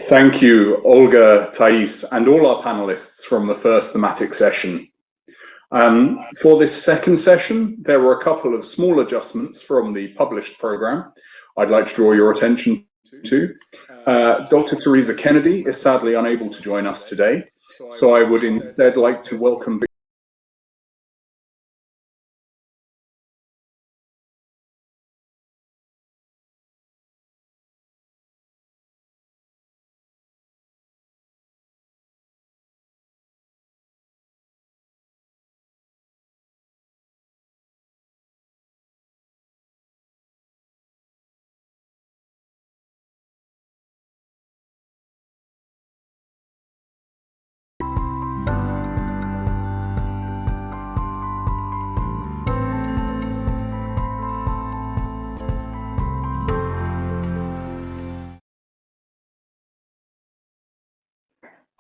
Thank you, Olga, Thais, and all our panelists from the first thematic session. For this second session, there were a couple of small adjustments from the published program I'd like to draw your attention to. Dr. Teresa Kennedy is sadly unable to join us today, so I would instead like to welcome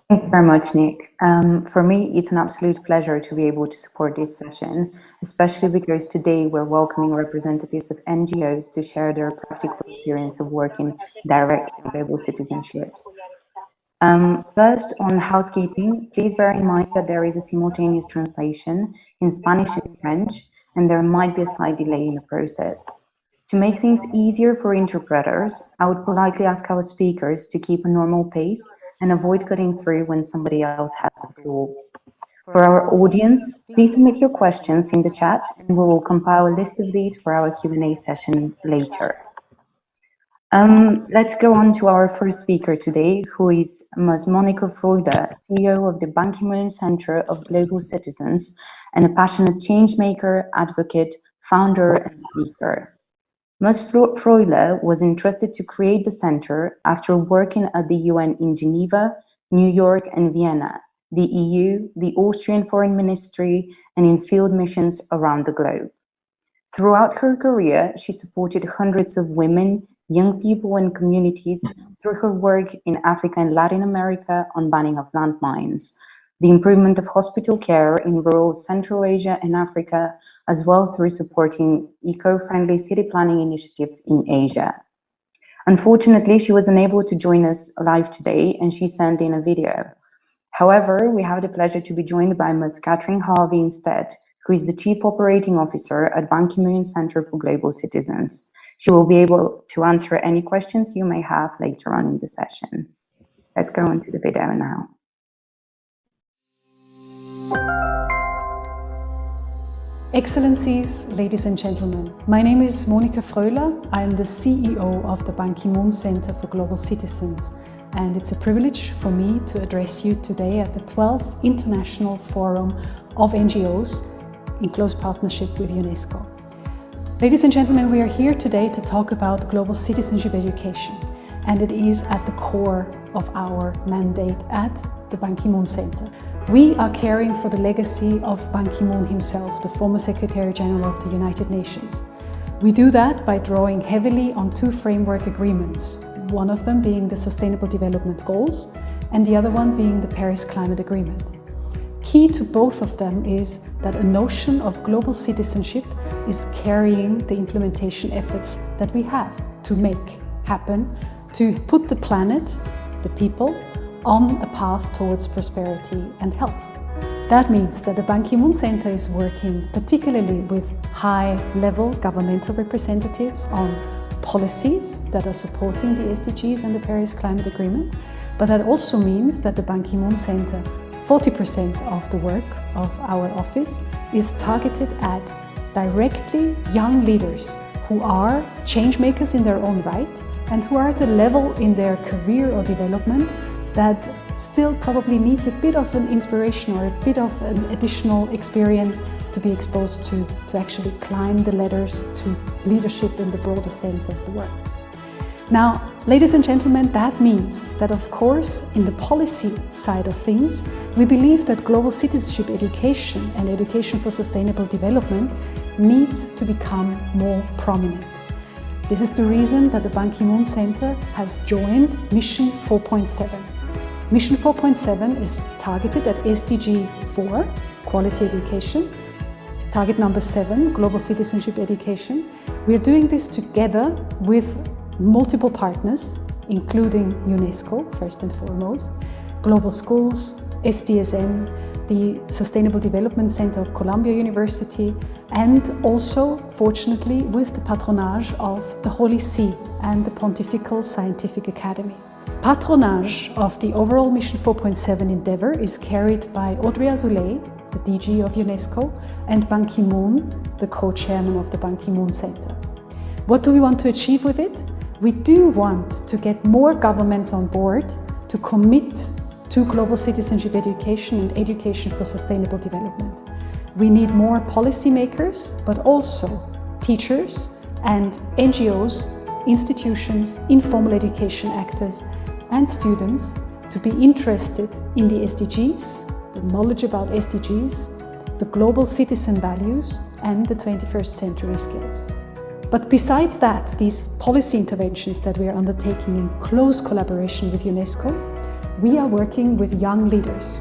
Thank you very much, Nick. For me, it's an absolute pleasure to be able to support this session, especially because today we're welcoming representatives of NGOs to share their practical experience of working directly on global citizenships. First, on housekeeping, please bear in mind that there is a simultaneous translation in Spanish and French, and there might be a slight delay in the process. To make things easier for interpreters, I would politely ask our speakers to keep a normal pace and avoid cutting through when somebody else has the floor. For our audience, please submit your questions in the chat and we will compile a list of these for our Q&A session later. Let's go on to our first speaker today, who is Ms. Monika Froehler, CEO of the Ban Ki-moon Center of Global Citizens and a passionate changemaker, advocate, founder, and speaker. Ms. Froehler was entrusted to create the center after working at the UN in Geneva, New York, and Vienna, the EU, the Austrian Foreign Ministry, and in field missions around the globe. Throughout her career, she supported hundreds of women, young people, and communities through her work in Africa and Latin America on banning of landmines, the improvement of hospital care in rural Central Asia and Africa, as well through supporting eco-friendly city planning initiatives in Asia. Unfortunately, she was unable to join us live today, and she sent in a video. However, we have the pleasure to be joined by Ms. Catherine Harvey instead, who is the Chief Operating Officer at Ban Ki-moon Center for Global Citizens. She will be able to answer any questions you may have later on in the session. Let's go on to the video now. Excellencies, ladies and gentlemen, my name is Monika Froehler. I am the CEO of the Ban Ki-moon Center for Global Citizens, and it's a privilege for me to address you today at the 12th International Forum of NGOs in close partnership with UNESCO. Ladies and gentlemen, we are here today to talk about global citizenship education, and it is at the core of our mandate at the Ban Ki-moon Center. We are caring for the legacy of Ban Ki-moon himself, the former Secretary General of the United Nations. We do that by drawing heavily on two framework agreements, one of them being the Sustainable Development Goals and the other one being the Paris Climate Agreement. Key to both of them is that a notion of global citizenship is carrying the implementation efforts that we have to make happen, to put the planet, the people, on a path towards prosperity and health. That means that the Ban Ki-moon Center is working particularly with high-level governmental representatives on policies that are supporting the SDGs and the Paris Climate Agreement, but that also means that the Ban Ki-moon Center, 40% of the work of our office is targeted at directly young leaders who are change makers in their own right and who are at a level in their career or development that still probably needs a bit of an inspiration or a bit of an additional experience to be exposed to actually climb the ladders to leadership in the broader sense of the word. Now, ladies and gentlemen, that means that, of course, in the policy side of things, we believe that global citizenship education and education for sustainable development needs to become more prominent. This is the reason that the Ban Ki-moon Center has joined Mission 4.7. Mission 4.7 is targeted at SDG 4, quality education, target number 7, global citizenship education. We are doing this together with multiple partners, including UNESCO, first and foremost, Global Schools, SDSN, the Sustainable Development Center of Columbia University, and also, fortunately, with the patronage of the Holy See and the Pontifical Scientific Academy. Patronage of the overall Mission 4.7 endeavor is carried by Audrey Azoulay, the DG of UNESCO, and Ban Ki-moon, the co-chairman of the Ban Ki-moon Center. What do we want to achieve with it? We do want to get more governments on board to commit to global citizenship education and education for sustainable development. We need more policymakers, but also teachers and NGOs, institutions, informal education actors, and students to be interested in the SDGs, the knowledge about SDGs, the global citizen values, and the 21st century skills. But besides that, these policy interventions that we are undertaking in close collaboration with UNESCO, we are working with young leaders.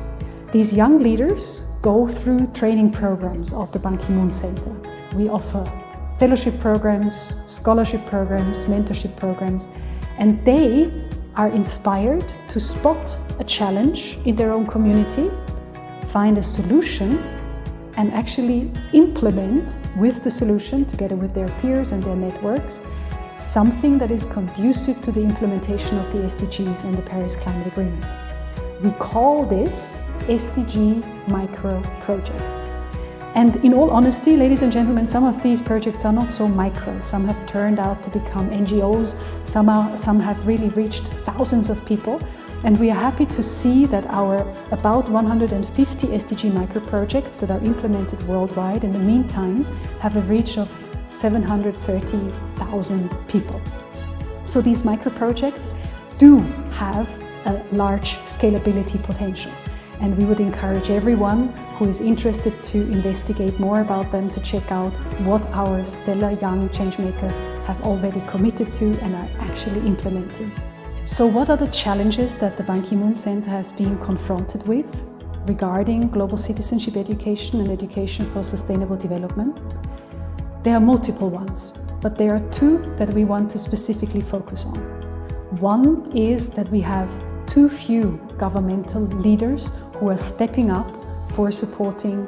These young leaders go through training programs of the Ban Ki-moon Center. We offer fellowship programs, scholarship programs, mentorship programs, and they are inspired to spot a challenge in their own community, find a solution, and actually implement with the solution, together with their peers and their networks, something that is conducive to the implementation of the SDGs and the Paris Climate Agreement. We call this Sdg Micro Projects. And in all honesty, ladies and gentlemen, some of these projects are not so micro. Some have turned out to become NGOs, some have really reached thousands of people. And we are happy to see that our about 150 Sdg Micro Projects that are implemented worldwide in the meantime have a reach of 730,000 people. So these micro projects do have a large scalability potential. And we would encourage everyone who is interested to investigate more about them to check out what our stellar young changemakers have already committed to and are actually implementing. So what are the challenges that the Ban Ki-moon Center has been confronted with regarding global citizenship education and education for sustainable development? There are multiple ones, but there are two that we want to specifically focus on. One is that we have too few governmental leaders who are stepping up for supporting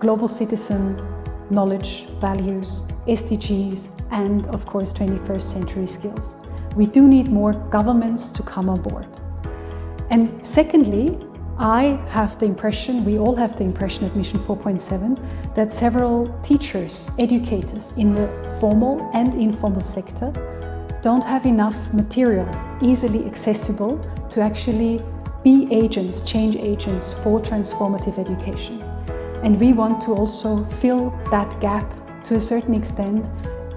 global citizen knowledge, values, SDGs, and of course 21st century skills. We do need more governments to come on board. And secondly, I have the impression, we all have the impression at Mission 4.7 that several teachers, educators in the formal and informal sector don't have enough material easily accessible to actually be agents, change agents for transformative education. And we want to also fill that gap to a certain extent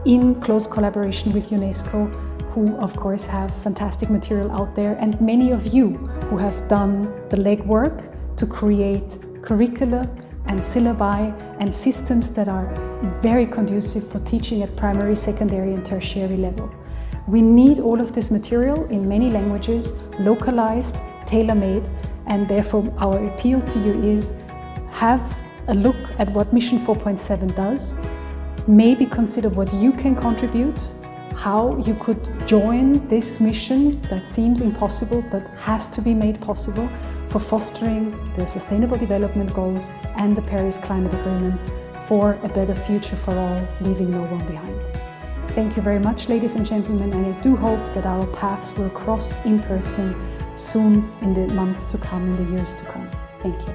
in close collaboration with UNESCO, who of course have fantastic material out there, and many of you who have done the legwork to create curricula and syllabi and systems that are very conducive for teaching at primary, secondary and tertiary level. We need all of this material in many languages, localized, tailor-made, and therefore our appeal to you is have a look at what Mission 4.7 does, maybe consider what you can contribute, how you could join this mission that seems impossible but has to be made possible for fostering the Sustainable Development Goals and the Paris Climate Agreement for a better future for all, leaving no one behind. Thank you very much, ladies and gentlemen, and I do hope that our paths will cross in person soon in the months to come, in the years to come. Thank you.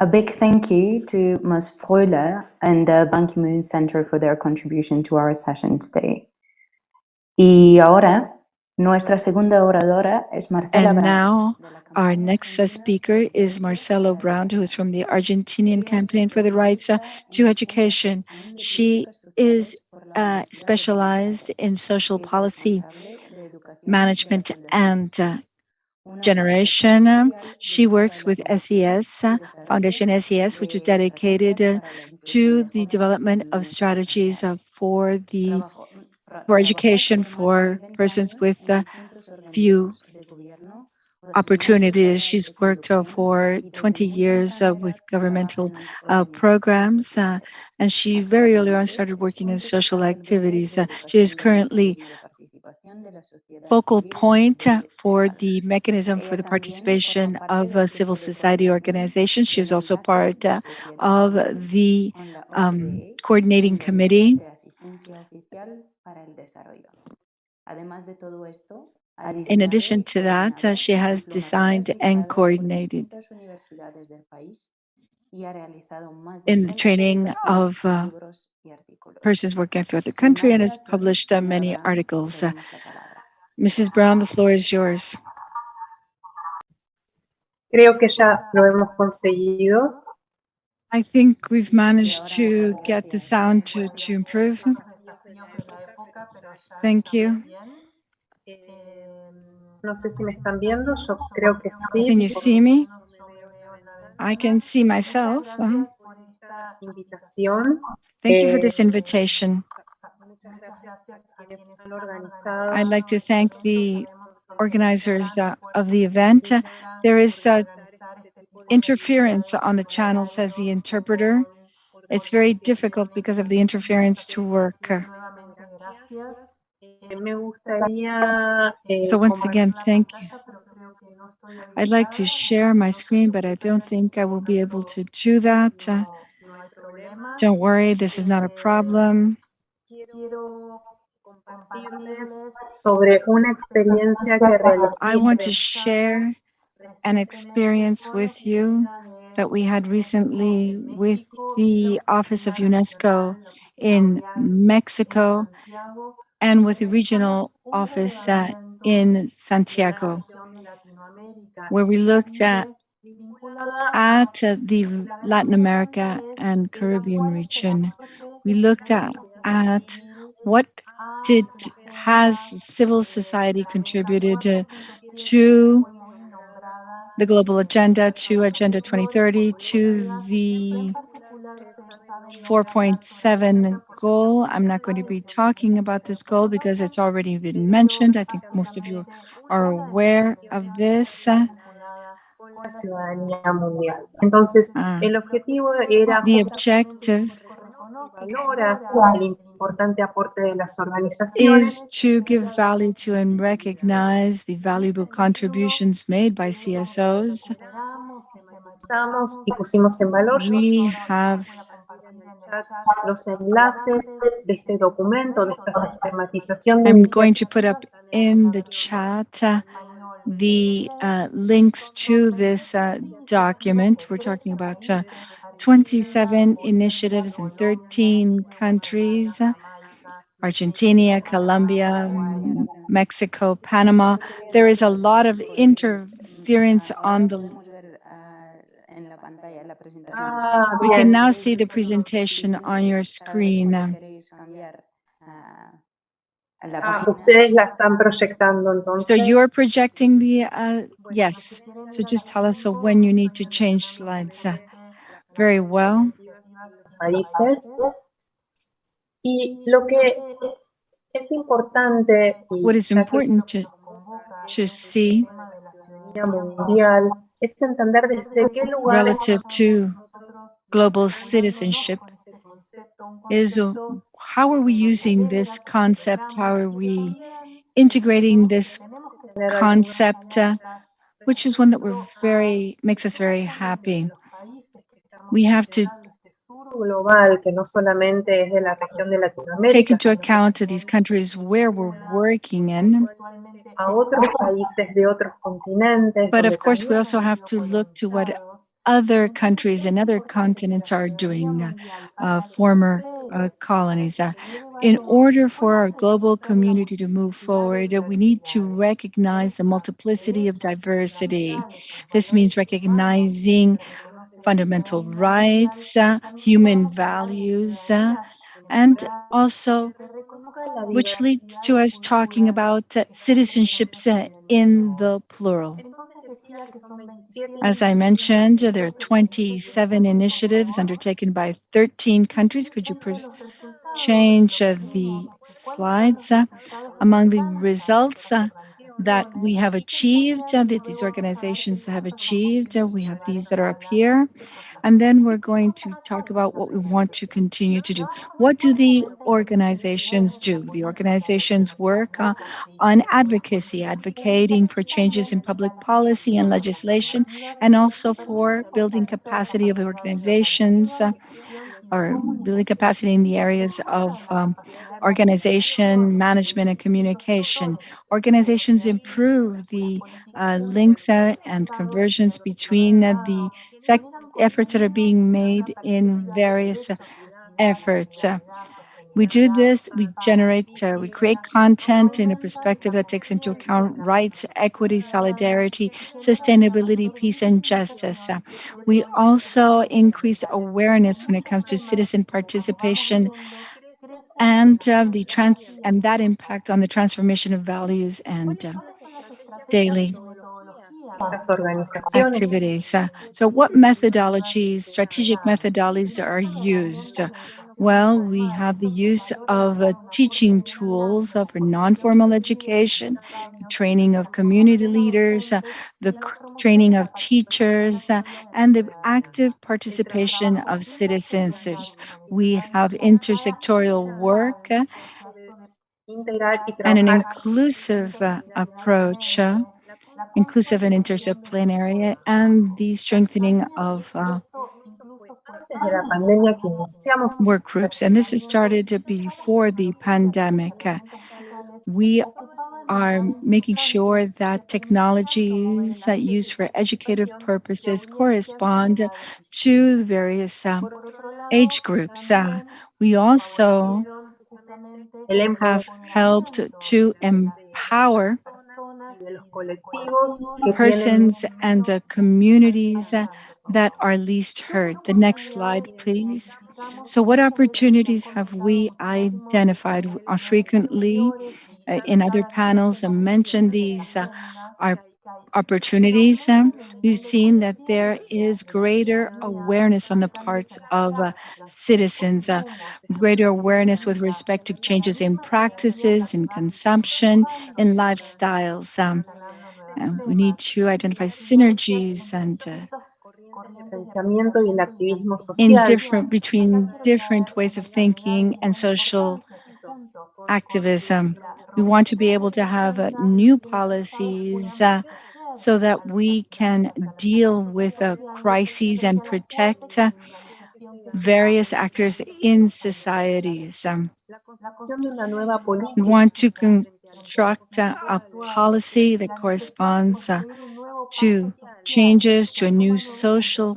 A big thank you to Ms. Froehler and the Ban Ki-moon Center for their contribution to our session today. Y ahora, nuestra segunda oradora es Marcela Brown. And now, our next speaker is Marcelo Brown, who is from the Argentinian Campaign for the Rights to Education. She is specialized in social policy management and generation. She works with SES, Foundation SES, which is dedicated to the development of strategies for education for persons with few opportunities. She's worked for 20 years with governmental programs, and she very early on started working in social activities. She is currently focal point for the mechanism for the participation of civil society organizations. She is also part of the coordinating committee. In addition to that, she has designed and coordinated in the training of persons working throughout the country and has published many articles. Mrs. Brown, the floor is yours. Creo que ya lo hemos conseguido. I think we've managed to get the sound to improve. Thank you. No sé si me están viendo, yo creo que sí. Can you see me? I can see myself. Invitación. Thank you for this invitation. I'd like to thank the organizers of the event. There is interference on the channel, says the interpreter. It's very difficult because of the interference to work. So once again, thank you. I'd like to share my screen, but I don't think I will be able to do that. Don't worry, this is not a problem. I want to share an experience with you that we had recently with the Office of UNESCO in Mexico and with the regional office in Santiago, where we looked at the Latin America and Caribbean region. We looked at what has civil society contributed to the global agenda, to Agenda 2030, to the 4.7 goal. I'm not going to be talking about this goal because it's already been mentioned. I think most of you are aware of this. The objective is to give value to and recognize the valuable contributions made by CSOs. We have I'm going to put up in the chat the links to this document. We're talking about 27 initiatives in 13 countries, Argentina, Colombia, Mexico, Panama. There is a lot of interference on the... We can now see the presentation on your screen. So you're projecting the... yes. So just tell us when you need to change slides. Very well. What is important to see relative to global citizenship is how are we using this concept? How are we integrating this concept, which is one that makes us very happy. We have to take into account these countries where we're working in. But of course, we also have to look to what other countries and other continents are doing, former colonies. In order for our global community to move forward, we need to recognize the multiplicity of diversity. This means recognizing fundamental rights, human values, and also which leads to us talking about citizenships in the plural. As I mentioned, there are 27 initiatives undertaken by 13 countries. Could you please change the slides? Among the results, that we have achieved, that these organizations have achieved. We have these that are up here. And then we're going to talk about what we want to continue to do. What do the organizations do? The organizations work on advocacy, advocating for changes in public policy and legislation, and also for building capacity of organizations, or building capacity in the areas of organization, management, and communication. Organizations improve the links and conversions between the efforts that are being made in various efforts. We do this, we create content in a perspective that takes into account rights, equity, solidarity, sustainability, peace, and justice. We also increase awareness when it comes to citizen participation and that impact on the transformation of values and daily activities. So what methodologies, strategic methodologies are used? Well, we have the use of teaching tools for non-formal education, the training of community leaders, the training of teachers, and the active participation of citizens. We have intersectorial work and an inclusive approach, inclusive and interdisciplinary, and the strengthening of work groups. And this has started before the pandemic. We are making sure that technologies used for educative purposes correspond to the various age groups. We also have helped to empower persons and communities that are least heard. The next slide, please. So what opportunities have we identified? Frequently in other panels mentioned these are opportunities. We've seen that there is greater awareness on the parts of citizens, greater awareness with respect to changes in practices, in consumption, in lifestyles. We need to identify synergies and between different ways of thinking and social activism. We want to be able to have new policies so that we can deal with crises and protect various actors in societies. We want to construct a policy that corresponds to changes, to a new social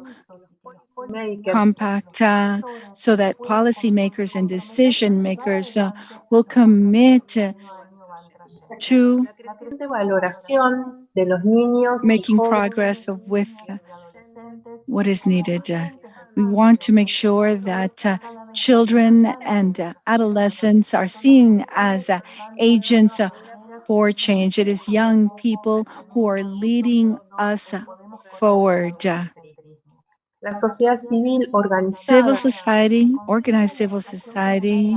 compact, so that policymakers and decision makers will commit to making progress with what is needed. We want to make sure that children and adolescents are seen as agents for change. It is young people who are leading us forward. Civil society, organized civil society,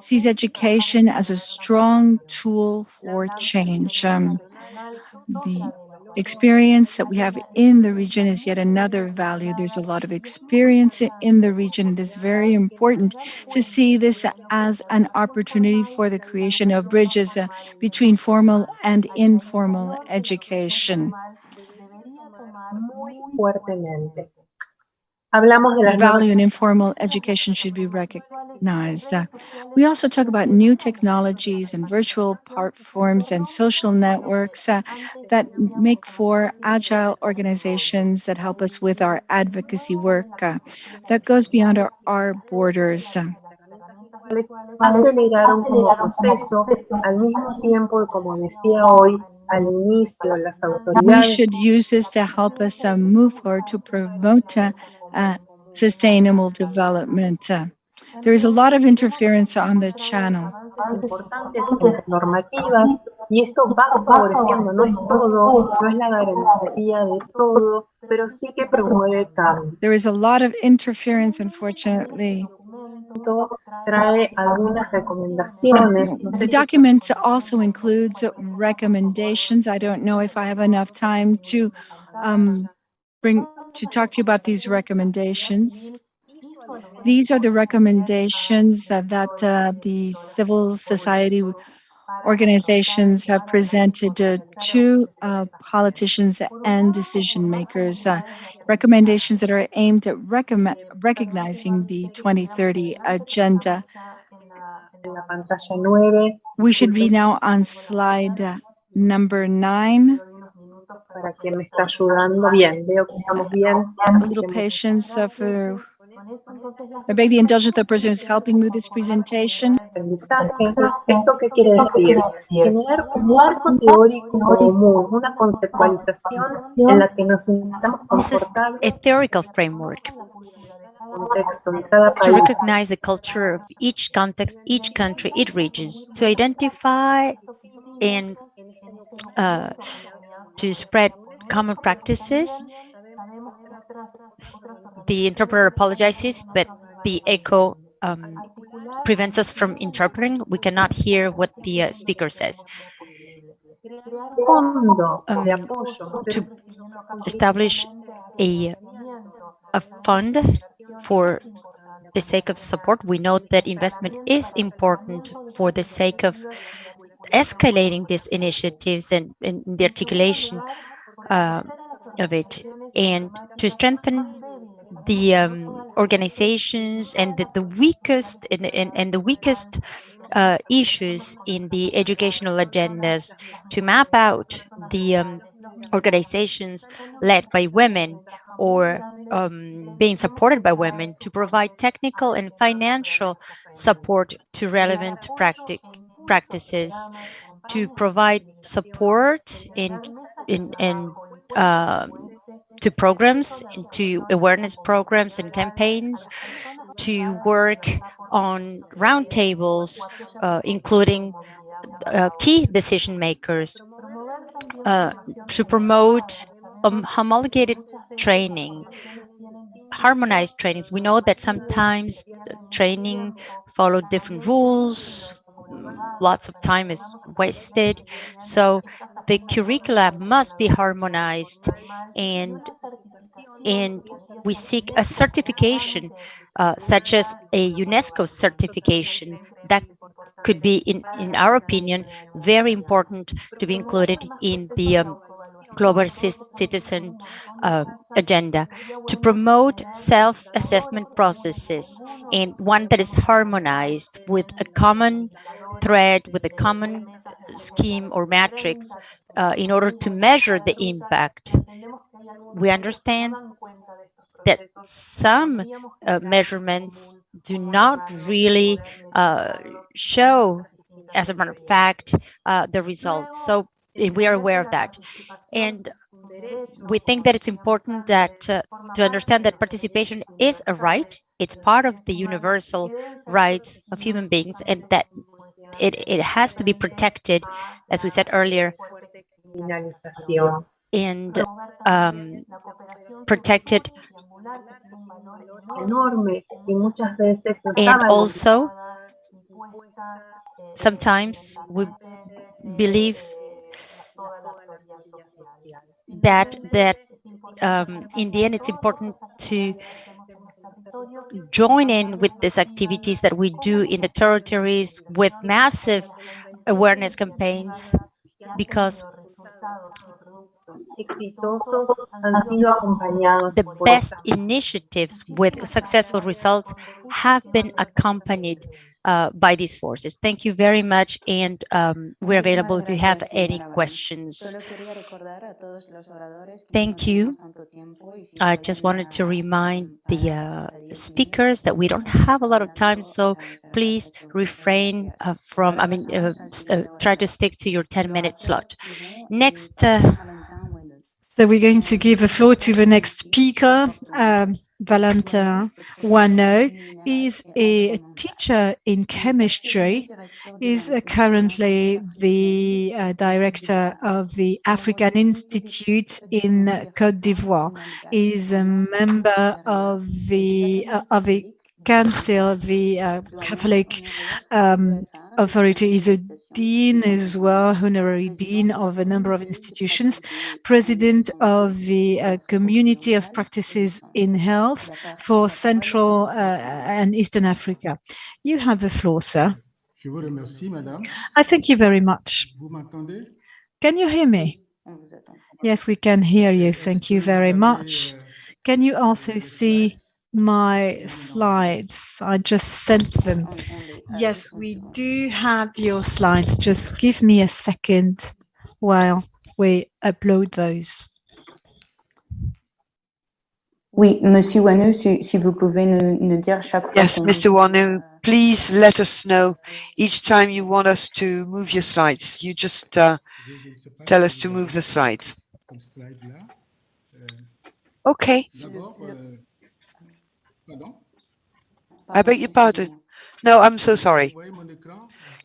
sees education as a strong tool for change. The experience that we have in the region is yet another value. There's a lot of experience in the region. It is very important to see this as an opportunity for the creation of bridges between formal and informal education. The value in informal education should be recognized. We also talk about new technologies and virtual platforms and social networks that make for agile organizations that help us with our advocacy work that goes beyond our borders. Aceleraron como proceso al mismo tiempo, como decía hoy, al inicio, las autoridades. We should use this to help us move forward to promote sustainable development. There is a lot of interference on the channel. Importantes en normativas, y esto va favoreciendo, no es todo, no es la garantía de todo, pero sí que promueve cambio. There is a lot of interference, unfortunately. trae algunas recomendaciones. No sé The si document also includes recommendations. I don't know if I have enough time to talk to you about these recommendations. These are the recommendations that the civil society organizations have presented to politicians and decision makers. Recommendations that are aimed at recognizing the 2030 agenda. en la pantalla 9. We should be now on slide number 9. Para quien me está ayudando. Bien, veo que estamos bien. A little patience I beg the indulgence of the person who's helping me with this presentation. Aprendizaje. ¿Esto qué quiere decir? Generar un marco teórico común, una conceptualización en la que nos sintamos confortables. A theoretical framework Contexto de cada to país. recognize the culture of each context, each country, each regions, to identify and to spread common practices. The interpreter apologizes, but the echo prevents us from interpreting. We cannot hear what the speaker says. To establish a fund for the sake of support. We know that investment is important for the sake of escalating these initiatives and the articulation of it, and to strengthen the organizations and the weakest and the weakest issues in the educational agendas, to map out the organizations led by women or being supported by women, to provide technical and financial support to relevant practices, to provide support to programs, to awareness programs and campaigns, to work on roundtables, including key decision makers, to promote homologated training, harmonized trainings. We know that sometimes training follow different rules, lots of time is wasted, so the curricula must be harmonized, and we seek a certification such as a UNESCO certification that could be, in our opinion, very important to be included in the global citizen agenda, to promote self-assessment processes, and one that is harmonized with a common thread, with a common scheme or matrix in order to measure the impact. We understand that some measurements do not really show, as a matter of fact, the results. So we are aware of that. And we think that it's important that to understand that participation is a right. It's part of the universal rights of human beings, and that it has to be protected, as we said earlier, and protected. And also, sometimes we believe that in the end it's important to join in with these activities that we do in the territories with massive awareness campaigns, because the best initiatives with successful results have been accompanied by these forces. Thank you very much, and we're available if you have any questions. Thank you. I just wanted to remind the speakers that we don't have a lot of time, so please refrain from, try to stick to your 10-minute slot. Next. So we're going to give the floor to the next speaker, Valentin Houenou. He's a teacher in chemistry. He's currently the director of the African Institute in Côte d'Ivoire. He's a member of the Council, the Catholic authority, is a dean as well, honorary dean of a number of institutions, president of the Community of Practices in Health for Central and Eastern Africa. You have the floor, sir. Je vous remercie, madame. I thank you very much. Vous m'entendez? Can you hear me? Yes, we can hear you. Thank you very much. Can you also see my slides? I just sent them. Yes, we do have your slides. Just give me a second while we upload those. Oui, Monsieur Houenou, si vous pouvez nous dire chaque fois. Yes, Mr. Houenou, please let us know each time you want us to move your slides. You just tell us to move the slides. Okay. I beg your pardon. No, I'm so sorry.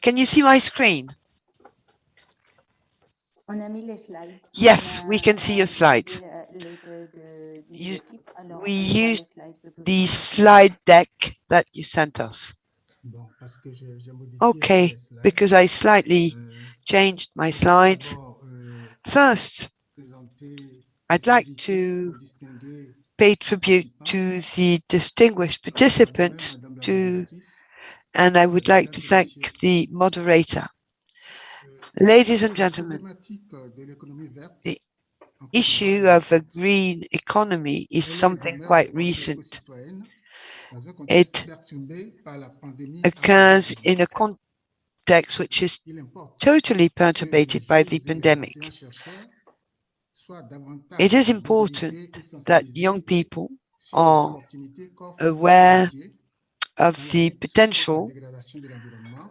Can you see my screen? Yes, we can see your slides. We used the slide deck that you sent us. Okay, because I slightly changed my slides. First, I'd like to pay tribute to the distinguished participants and I would like to thank the moderator. Ladies and gentlemen, the issue of a green economy is something quite recent. It occurs in a context which is totally perturbated by the pandemic. It is important that young people are aware of the potential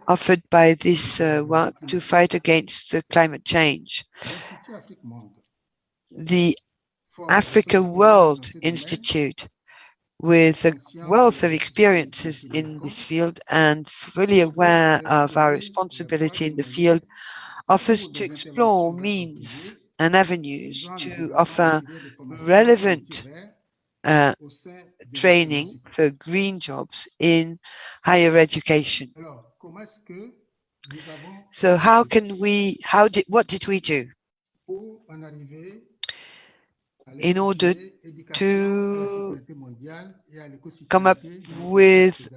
offered by this work to fight against the climate change. The Africa World Institute, with a wealth of experiences in this field and fully aware of our responsibility in the field, offers to explore means and avenues to offer relevant training for green jobs in higher education. So what did we do in order to come up with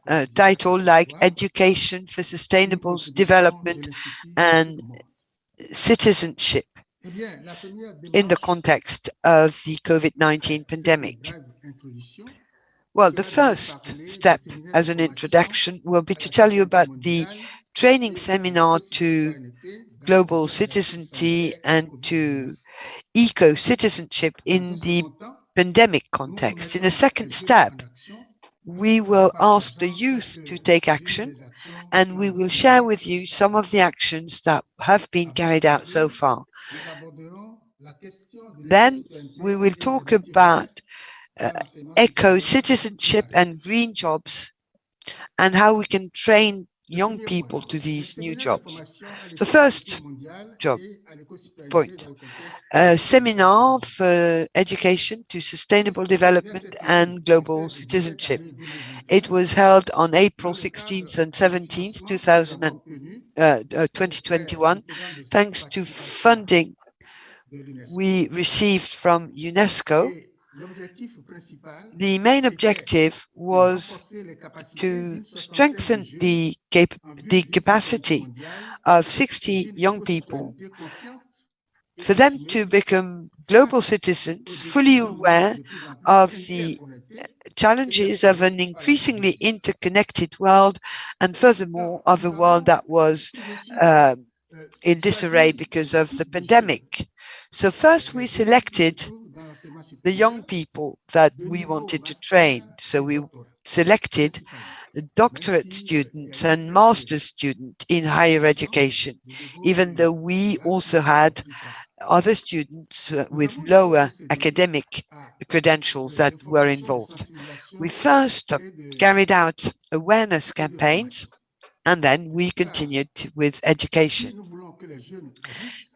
a title like Education for Sustainable Development and Citizenship in the context of the COVID-19 pandemic? Well, the first step as an introduction will be to tell you about the training seminar to global citizenship and to eco-citizenship in the pandemic context. In the second step, we will ask the youth to take action, and we will share with you some of the actions that have been carried out so far. Then we will talk about eco-citizenship and green jobs and how we can train young people to these new jobs. The first point, a seminar for education to sustainable development and global citizenship. It was held on April 16th and 17th, 2021, thanks to funding we received from UNESCO. The main objective was to strengthen the capacity of 60 young people for them to become global citizens, fully aware of the challenges of an increasingly interconnected world, and furthermore of a world that was in disarray because of the pandemic. So first we selected the young people that we wanted to train. So we selected doctorate students and master's students in higher education, even though we also had other students with lower academic credentials that were involved. We first carried out awareness campaigns, and then we continued with education.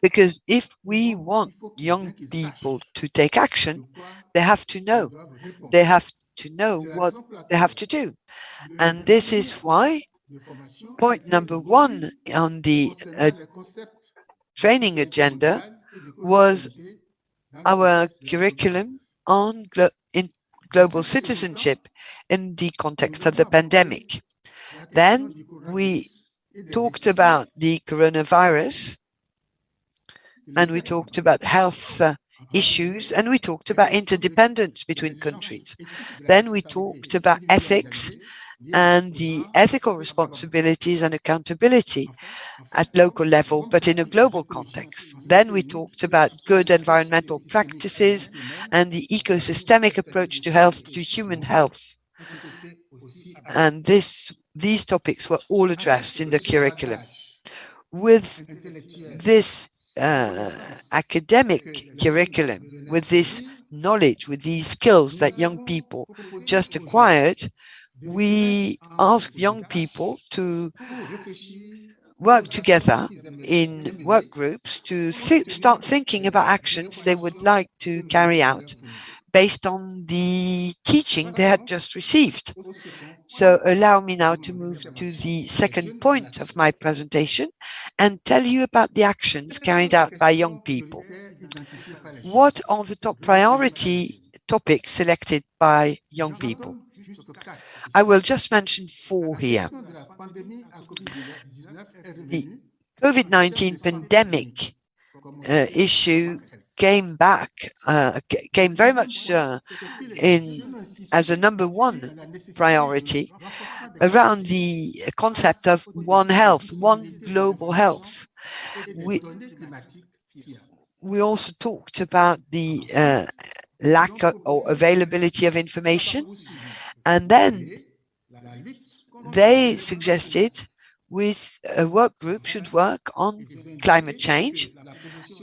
Because if we want young people to take action, they have to know, they have to know what they have to do. And this is why point number one on the training agenda was our curriculum on global citizenship in the context of the pandemic. Then we talked about the coronavirus, and we talked about health issues, and we talked about interdependence between countries. Then we talked about ethics and the ethical responsibilities and accountability at local level, but in a global context. Then we talked about good environmental practices and the ecosystemic approach to health, to human health. And these topics were all addressed in the curriculum. With this academic curriculum, with this knowledge, with these skills that young people just acquired, we asked young people to work together in work groups to start thinking about actions they would like to carry out based on the teaching they had just received. So allow me now to move to the second point of my presentation and tell you about the actions carried out by young people. What are the top priority topics selected by young people? I will just mention 4 here. The COVID-19 pandemic issue came very much as a number 1 priority around the concept of one health, one global health. We also talked about the lack of, or availability of information, and then they suggested with a work group should work on climate change,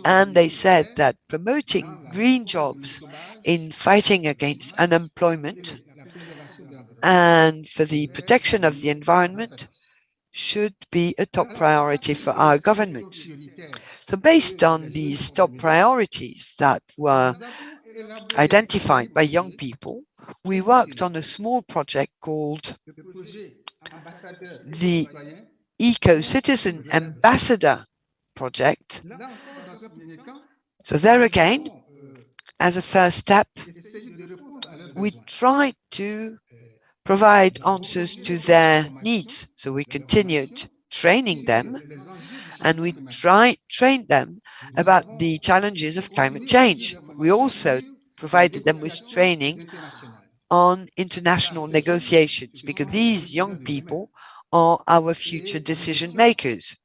and they said that promoting green jobs in fighting against unemployment and for the protection of the environment should be a top priority for our governments. So based on these top priorities that were identified by young people, we worked on a small project called the Eco-Citizen Ambassador Project. So there again, as a first step, we tried to provide answers to their needs. So we continued training them, and we trained them about the challenges of climate change. We also provided them with training on international negotiations, because these young people are our future decision makers.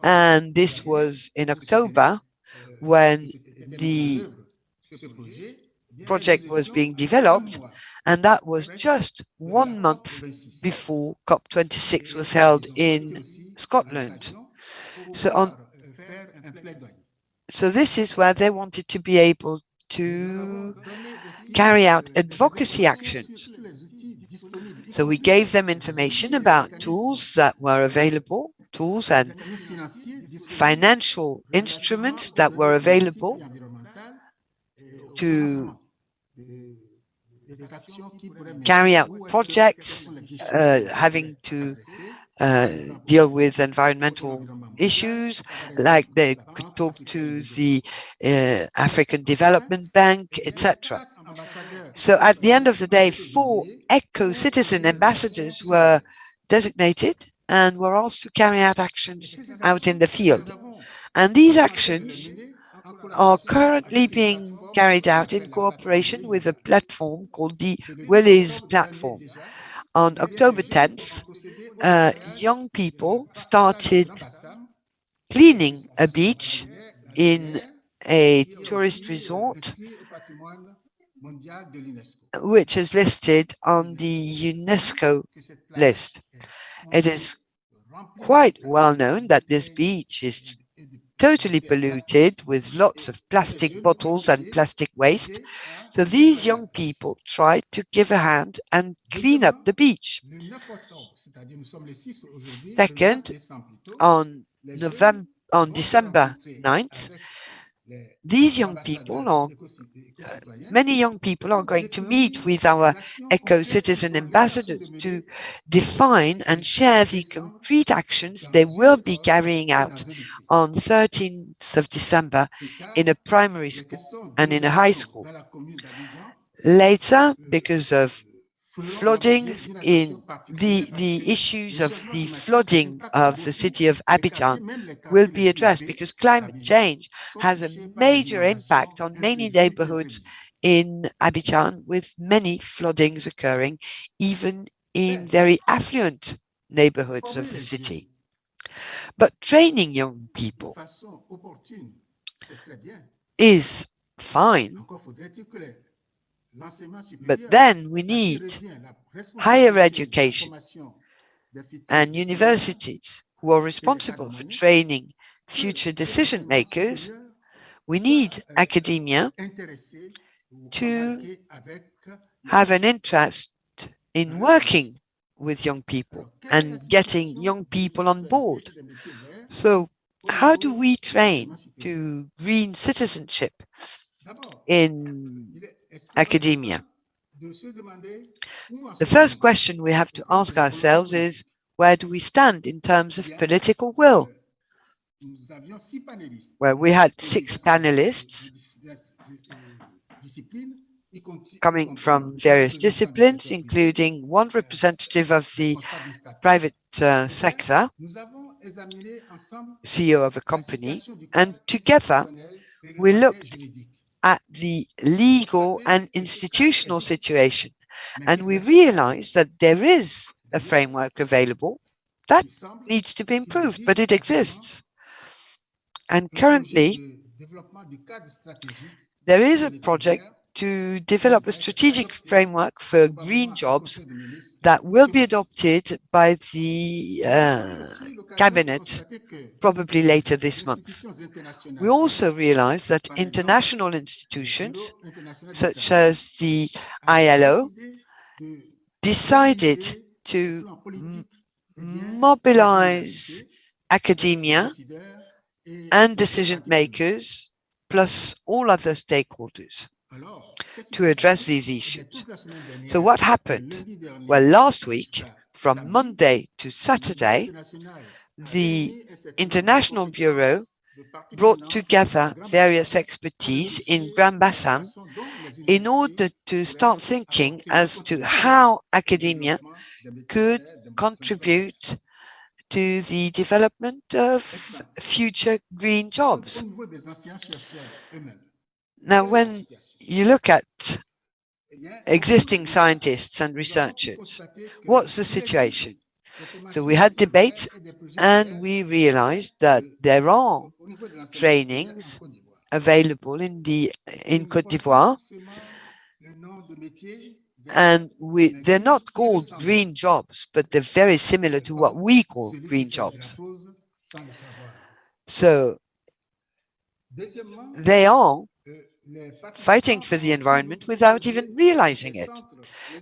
And this was in October when the project was being developed, and that was just 1 month before COP26 was held in Scotland. So this is where they wanted to be able to carry out advocacy actions. So we gave them information about tools that were available, tools and financial instruments that were available to carry out projects having to deal with environmental issues, like they could talk to the African Development Bank, etc. So at the end of the day, 4 eco-citizen ambassadors were designated and were asked to carry out actions out in the field. And these actions are currently being carried out in cooperation with a platform called the Willis Platform. On October 10th, young people started cleaning a beach in a tourist resort, which is listed on the UNESCO list. It is quite well known that this beach is totally polluted with lots of plastic bottles and plastic waste. So these young people tried to give a hand and clean up the beach. Second, on December 9th, these young people, or many young people, are going to meet with our eco-citizen ambassadors to define and share the concrete actions they will be carrying out on 13th of December in a primary school and in a high school. Later, because of flooding in the issues of the flooding of the city of Abidjan will be addressed, because climate change has a major impact on many neighborhoods in Abidjan, with many floodings occurring even in very affluent neighborhoods of the city. But training young people is fine, but then we need higher education and universities who are responsible for training future decision makers. We need academia to have an interest in working with young people and getting young people on board. So how do we train to green citizenship in academia? The first question we have to ask ourselves is, where do we stand in terms of political will? Well, we had 6 panelists coming from various disciplines, including 1 representative of the private sector, CEO of a company, and together we looked at the legal and institutional situation, and we realized that there is a framework available that needs to be improved, but it exists. And currently, there is a project to develop a strategic framework for green jobs that will be adopted by the cabinet probably later this month. We also realized that international institutions, such as the ILO, decided to mobilize academia and decision makers, plus all other stakeholders, to address these issues. So what happened? Well, last week, from Monday to Saturday, the International Bureau brought together various expertise in Grand Bassin in order to start thinking as to how academia could contribute to the development of future green jobs. Now, when you look at existing scientists and researchers, what's the situation? So we had debates and we realized that there are trainings available in Côte d'Ivoire, and they're not called green jobs, but they're very similar to what we call green jobs. So they are fighting for the environment without even realizing it.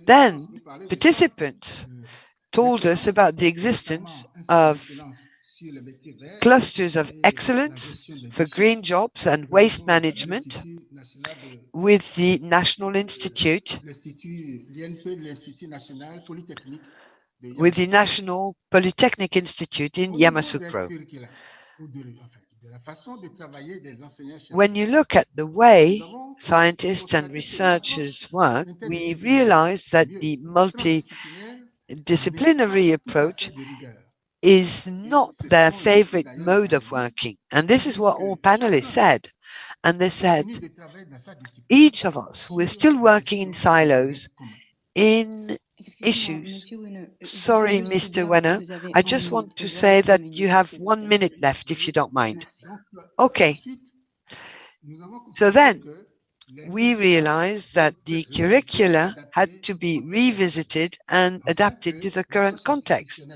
Then participants told us about the existence of clusters of excellence for green jobs and waste management with the National Institute, with the National Polytechnic Institute in Yamoussoukro. When you look at the way scientists and researchers work, we realize that the multidisciplinary approach is not their favorite mode of working. And this is what all panelists said. And they said, each of us, we're still working in silos, in issues. Sorry, Mr. Houenou, I just want to say that you have 1 minute left, if you don't mind. Okay. So then we realized that the curricula had to be revisited and adapted to the current context,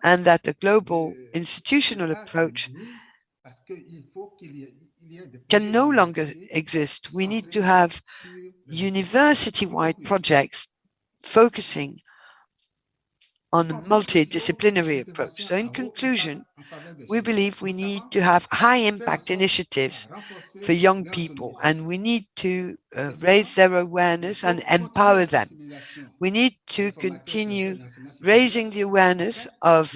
and that a global institutional approach can no longer exist. We need to have university-wide projects focusing on a multidisciplinary approach. So in conclusion, we believe we need to have high impact initiatives for young people, and we need to raise their awareness and empower them. We need to continue raising the awareness of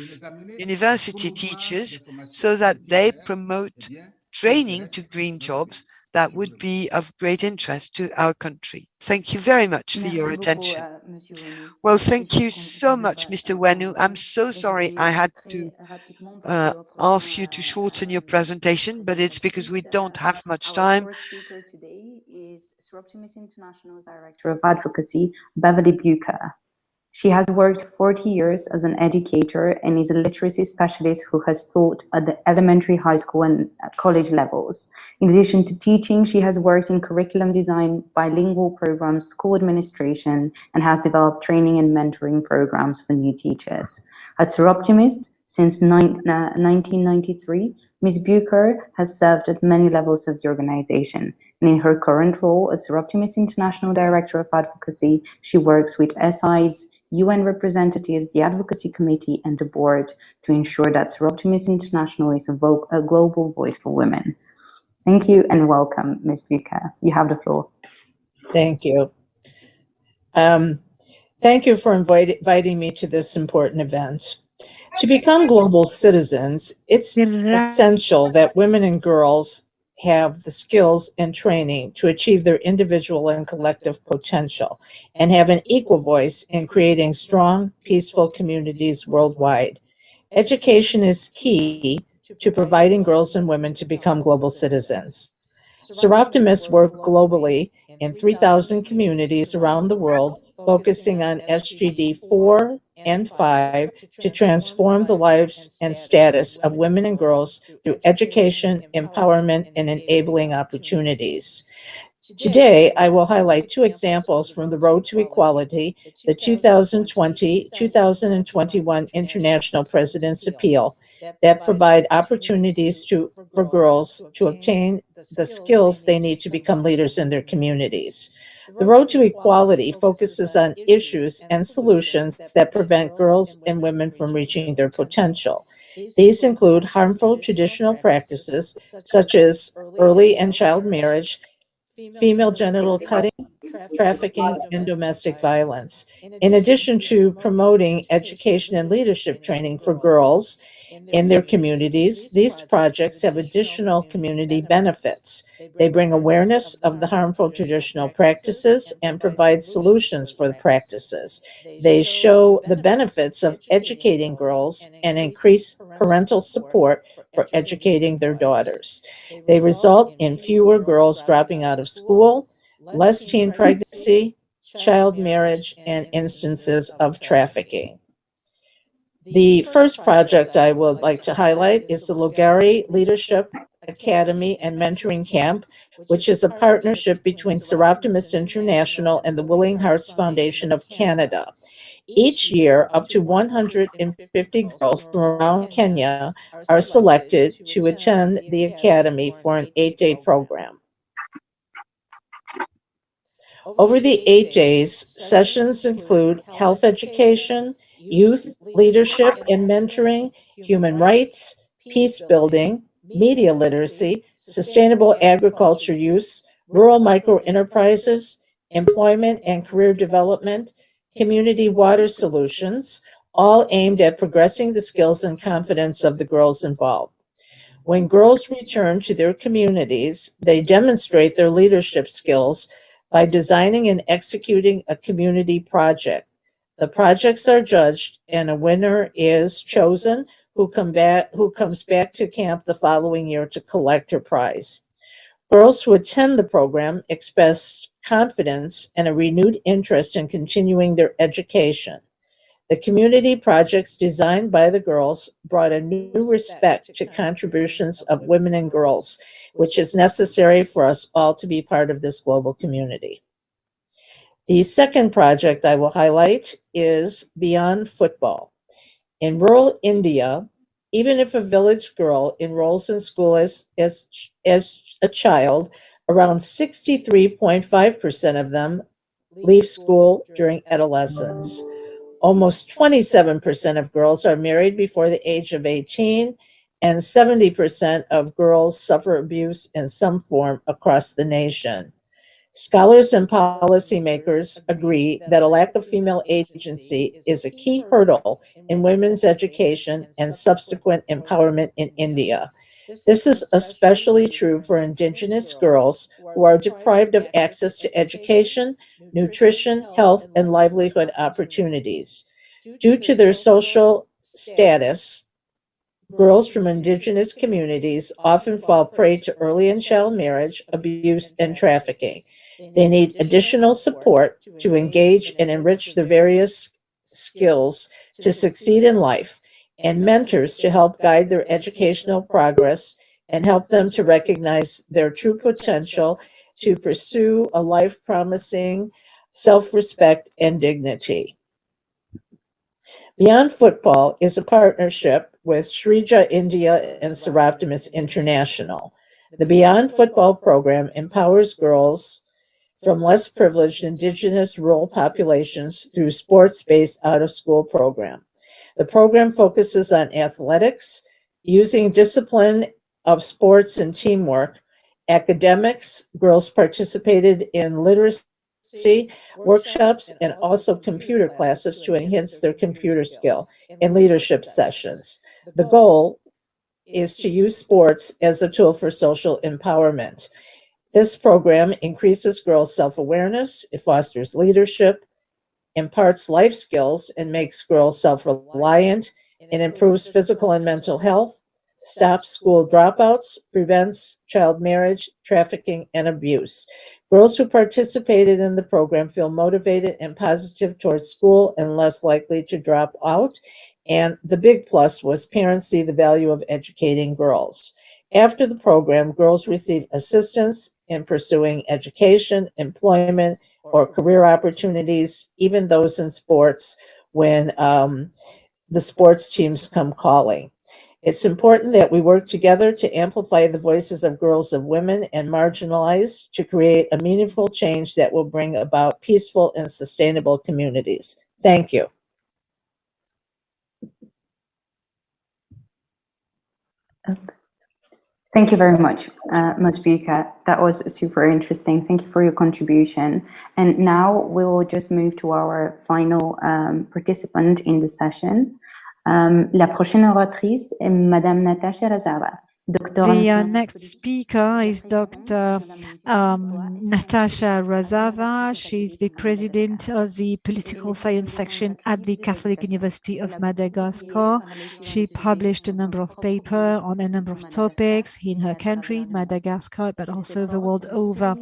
university teachers so that they promote training to green jobs that would be of great interest to our country. Thank you very much for your attention. Well, thank you so much, Mr. Houenou. I'm so sorry I had to ask you to shorten your presentation, but it's because we don't have much time. Our first speaker today is Soroptimist International's Director of Advocacy, Beverly Bucur. She has worked 40 years as an educator and is a literacy specialist who has taught at the elementary, high school, and college levels. In addition to teaching, she has worked in curriculum design, bilingual programs, school administration, and has developed training and mentoring programs for new teachers. At Soroptimist, since 1993, Ms. Bucur has served at many levels of the organization, and in her current role as Soroptimist International Director of Advocacy, she works with SIs, UN representatives, the Advocacy Committee, and the board to ensure that Soroptimist International is a global voice for women. Thank you and welcome, Ms. Bucur. You have the floor. Thank you. Thank you for inviting me to this important event. To become global citizens, it's essential that women and girls have the skills and training to achieve their individual and collective potential and have an equal voice in creating strong, peaceful communities worldwide. Education is key to providing girls and women to become global citizens. Soroptimists work globally in 3,000 communities around the world, focusing on SDG 4 and 5 to transform the lives and status of women and girls through education, empowerment, and enabling opportunities. Today, I will highlight two examples from the Road to Equality, the 2020-2021 International President's Appeal, that provide opportunities for girls to obtain the skills they need to become leaders in their communities. The Road to Equality focuses on issues and solutions that prevent girls and women from reaching their potential. These include harmful traditional practices such as early and child marriage, female genital cutting, trafficking, and domestic violence. In addition to promoting education and leadership training for girls in their communities, these projects have additional community benefits. They bring awareness of the harmful traditional practices and provide solutions for the practices. They show the benefits of educating girls and increase parental support for educating their daughters. They result in fewer girls dropping out of school, less teen pregnancy, child marriage, and instances of trafficking. The first project I would like to highlight is the Logarith Leadership Academy and Mentoring Camp, which is a partnership between Soroptimist International and the Willing Hearts Foundation of Canada. Each year, up to 150 girls from around Kenya are selected to attend the academy for an 8-day program. Over the 8 days, sessions include health education, youth leadership and mentoring, human rights, peace building, media literacy, sustainable agriculture use, rural micro enterprises, employment and career development, community water solutions, all aimed at progressing the skills and confidence of the girls involved. When girls return to their communities, they demonstrate their leadership skills by designing and executing a community project. The projects are judged and a winner is chosen who comes back to camp the following year to collect her prize. Girls who attend the program express confidence and a renewed interest in continuing their education. The community projects designed by the girls brought a new respect to contributions of women and girls, which is necessary for us all to be part of this global community. The second project I will highlight is Beyond Football. In rural India, even if a village girl enrolls in school as a child, around 63.5% of them leave school during adolescence. Almost 27% of girls are married before the age of 18, and 70% of girls suffer abuse in some form across the nation. Scholars and policymakers agree that a lack of female agency is a key hurdle in women's education and subsequent empowerment in India. This is especially true for Indigenous girls who are deprived of access to education, nutrition, health, and livelihood opportunities. Due to their social status, girls from Indigenous communities often fall prey to early and child marriage, abuse, and trafficking. They need additional support to engage and enrich their various skills to succeed in life, and mentors to help guide their educational progress and help them to recognize their true potential to pursue a life promising self-respect and dignity. Beyond Football is a partnership with Srija India and Soroptimist International. The Beyond Football program empowers girls from less privileged Indigenous rural populations through sports-based out-of-school program. The program focuses on athletics, using discipline of sports and teamwork, academics. Girls participated in literacy workshops and also computer classes to enhance their computer skill and leadership sessions. The goal is to use sports as a tool for social empowerment. This program increases girls' self-awareness, it fosters leadership, imparts life skills, and makes girls self-reliant, and improves physical and mental health, stops school dropouts, prevents child marriage, trafficking, and abuse. Girls who participated in the program feel motivated and positive towards school and less likely to drop out. And the big plus was parents see the value of educating girls. After the program, girls receive assistance in pursuing education, employment, or career opportunities, even those in sports when the sports teams come calling. It's important that we work together to amplify the voices of girls, of women, and marginalized to create a meaningful change that will bring about peaceful and sustainable communities. Thank you. Thank you very much, Ms. Bucur. That was super interesting. Thank you for your contribution. And now we'll just move to our final participant in the session. La prochaine oratrice est Madame Natasha Razava. The next speaker is Dr. Natasha Razava. She's the president of the political science section at the Catholic University of Madagascar. She published a number of papers on a number of topics in her country, Madagascar, but also the world over.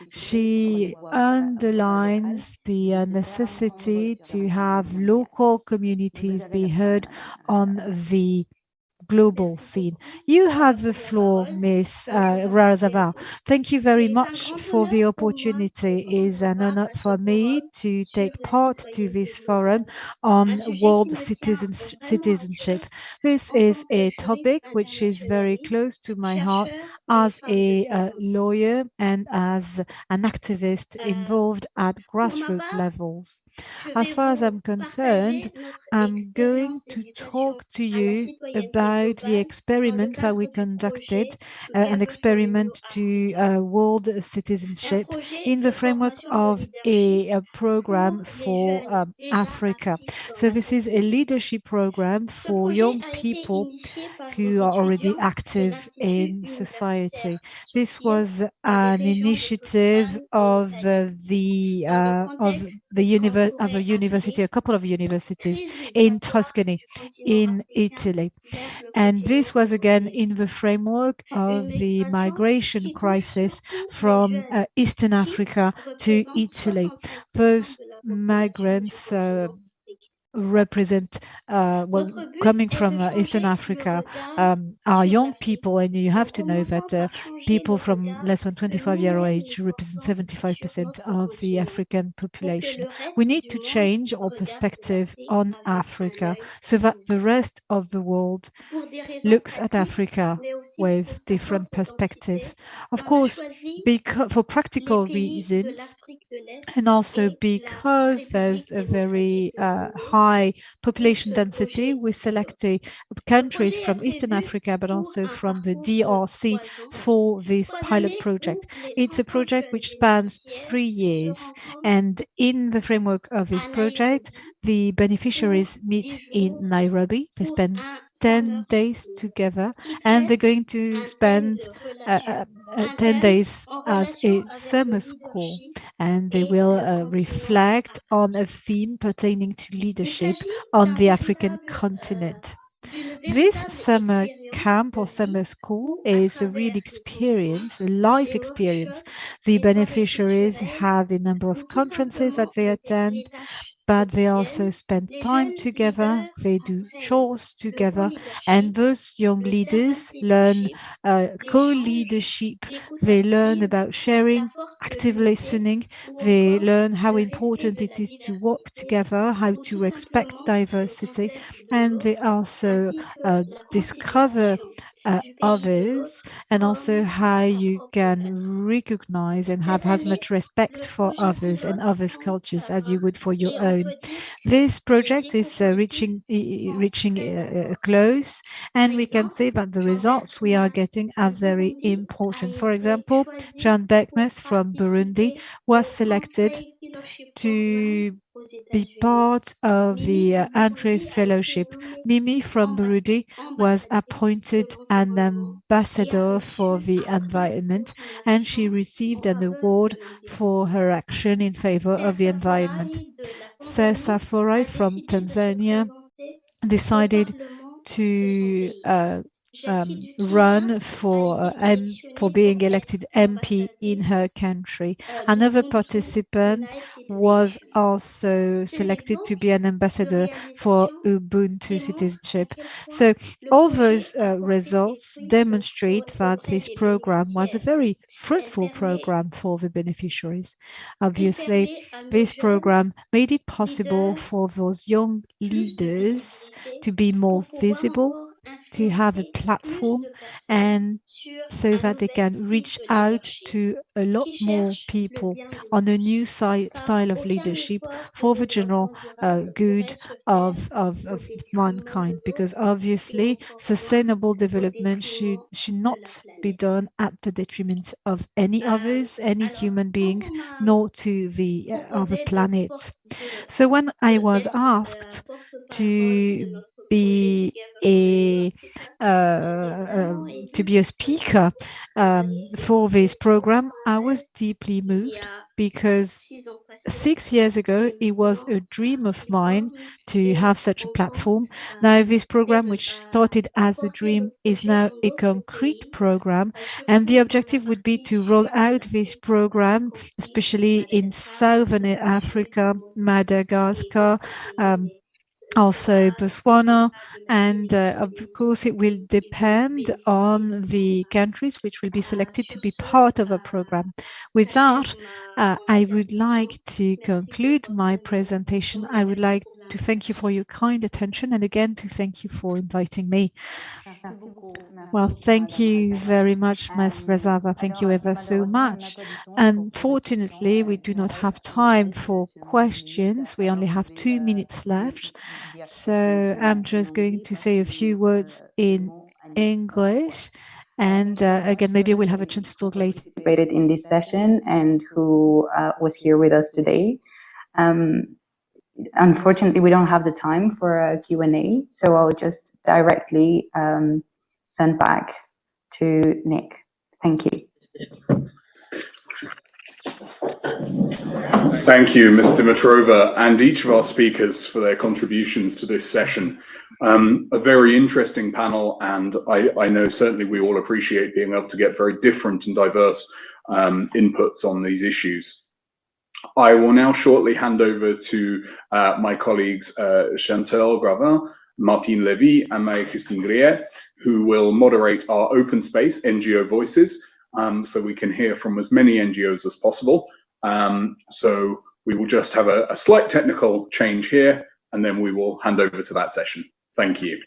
She underlines the necessity to have local communities be heard on the global scene. You have the floor, Ms. Razava. Thank you very much for the opportunity. It is an honor for me to take part to this forum on world citizenship. This is a topic which is very close to my heart as a lawyer and as an activist involved at grassroots levels. As far as I'm concerned, I'm going to talk to you about the experiment that we conducted, an experiment to world citizenship in the framework of a program for Africa. So this is a leadership program for young people who are already active in society. This was an initiative of a university, a couple of universities in Tuscany, in Italy. And this was again in the framework of the migration crisis from Eastern Africa to Italy. Those migrants represent, well, coming from Eastern Africa, are young people, and you have to know that people from less than 25-year age represent 75% of the African population. We need to change our perspective on Africa so that the rest of the world looks at Africa with different perspective. Of course, because for practical reasons, And also because there's a very high population density, we selected countries from Eastern Africa, but also from the DRC for this pilot project. It's a project which spans 3 years. And in the framework of this project, the beneficiaries meet in Nairobi. They spend 10 days together, and they're going to spend 10 days as a summer school, and they will reflect on a theme pertaining to leadership on the African continent. This summer camp or summer school is a real experience, a life experience. The beneficiaries have a number of conferences that they attend, but they also spend time together, they do chores together, and those young leaders learn co-leadership, they learn about sharing, active listening, they learn how important it is to work together, how to respect diversity, and they also discover others, and also how you can recognize and have as much respect for others and others' cultures as you would for your own. This project is reaching a close, and we can say that the results we are getting are very important. For example, John Beckmes from Burundi was selected to be part of the Andre Fellowship. Mimi from Burundi was appointed an ambassador for the environment, and she received an award for her action in favor of the environment. Cesar Foray from Tanzania decided to run for being elected MP in her country. Another participant was also selected to be an ambassador for Ubuntu Citizenship. So all those results demonstrate that this program was a very fruitful program for the beneficiaries. Obviously, this program made it possible for those young leaders to be more visible, to have a platform, and so that they can reach out to a lot more people on a new style of leadership for the general good of mankind. Because obviously, sustainable development should not be done at the detriment of any others, any human being, nor to the other planets. So when I was asked to be a speaker for this program, I was deeply moved, because 6 years ago, it was a dream of mine to have such a platform. Now, this program, which started as a dream, is now a concrete program, and the objective would be to roll out this program, especially in Southern Africa, Madagascar, also Botswana, and of course it will depend on the countries which will be selected to be part of a program. With that, I would like to conclude my presentation. I would like to thank you for your kind attention, and again to thank you for inviting me. Well, thank you very much, Ms. Razava. Thank you ever so much. Unfortunately, we do not have time for questions. We only have 2 minutes left. So I'm just going to say a few words in English. And again, maybe we'll have a chance to talk later. Participated in this session and who was here with us today. Unfortunately, we don't have the time for a Q&A, so I'll just directly send back to Nick. Thank you. Thank you, Ms. Dimitrova, and each of our speakers for their contributions to this session. A very interesting panel, and I know certainly we all appreciate being able to get very different and diverse inputs on these issues. I will now shortly hand over to my colleagues Chantal Gravin, Martine Levy, and Marie-Christine Griet, who will moderate our open space NGO Voices, so we can hear from as many NGOs as possible. So we will just have a slight technical change here, and then we will hand over to that session. Thank you.